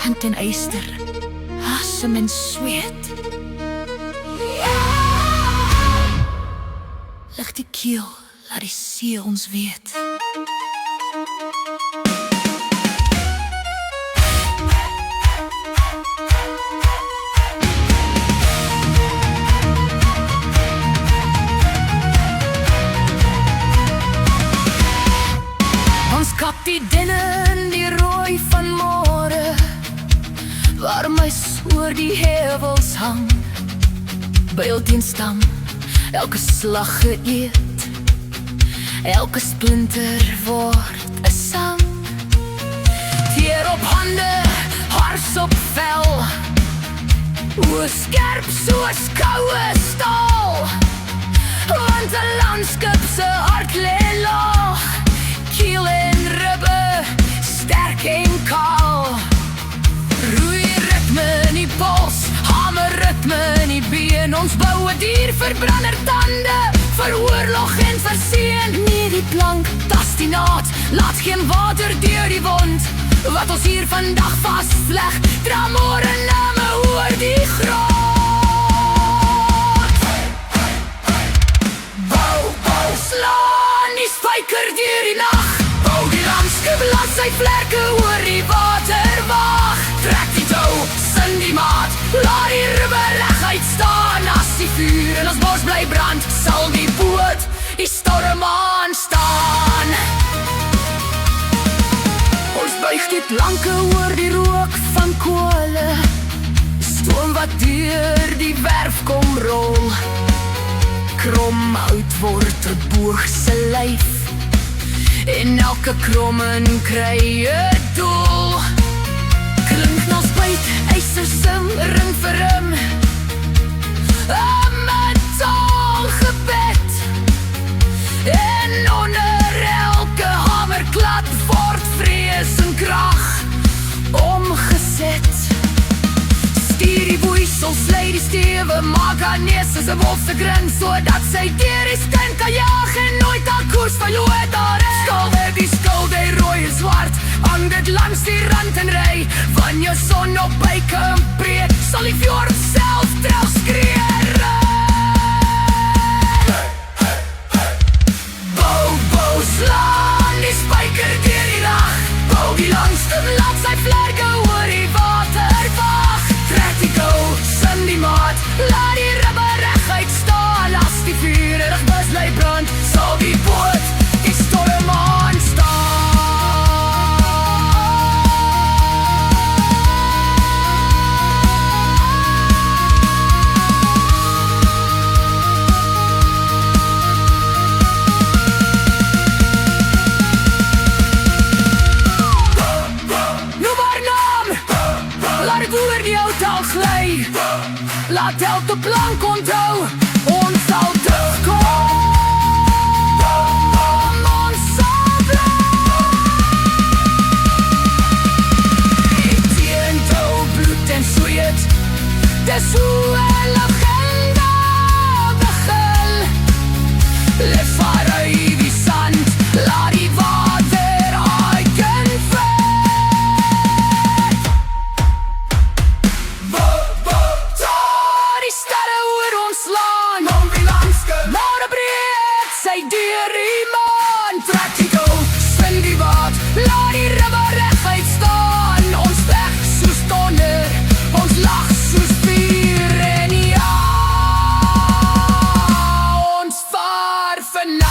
Wind en yster, asem en sweet. Lig die keel, laat die see ons weet. Ons kap die dinne in die rooi van môre, waar my oor die heuwels hang. Byl teen stam, elke slag geëet, elke splinter word 'n sang. Teer op hande, hars op vel, oë skerp soos koue staal. Want 'n landskap se hart lê laag, kiel en ribbe, sterk en kaal. Roei ritme in die pols, hamer ritme in die been. Ons bou 'n dier vir brandertande, vir oorlog en vir seën. Nie die plank, tas die naad, laat geen water deur die wond. Wat ons hier vandag vasvleg, dra môre name oor die grond. Bou, bou, slaan die spyker deur die nag. Bou die landskap, laat sy vlerke oor die water waag. Trek die tou, sin die maat, laat die ribbe reguit staan. As die vuur in ons bos bly brand, sal die boot die storm aanstaan. Ons buig die planke oor die rook van kole, stoom wat deur die werf kom rol. Krom hout word 'n boog se lyf, en elke kromming kry 'n doel. Klink na spyt, yster sim, ring vir rim, 'n metaalgebed. En onder elke hamerklad word vrees en krag omgeset. Stuur die boeisel, sly die stewe, maak haar neus as 'n wolf se grin, sodat sy deur die stint kan jaag en nooit haar koers verloor daarin. Skalde die skulde, rooi en swart, hang dit langs die rand en ry. Van jou son op buike en breed, sal die fjord self terugskree. Bou, bou, slaan die spyker deur die nag. Bou die landskap, laat sy vlerke oor die water waag. Trek die kou, sin die maat, laat die ribbe reguit staan. As die vuur in ons bly brand, sal die boot die storm aanstaan. Laat het oor die ou taal gly, laat elke plank onthou, ons sal terugkom. Ons sal bly. Teen tou, bloed en sweet, dis hoe 'n legende begin. Leef vanuit die sand, laat die water aiken deur die maan. Trek die kou, spin die waad, laat die ribbe reguit staan. Ons veg soos donder, ons lag soos vuur. En ja, ons vaar vanaf.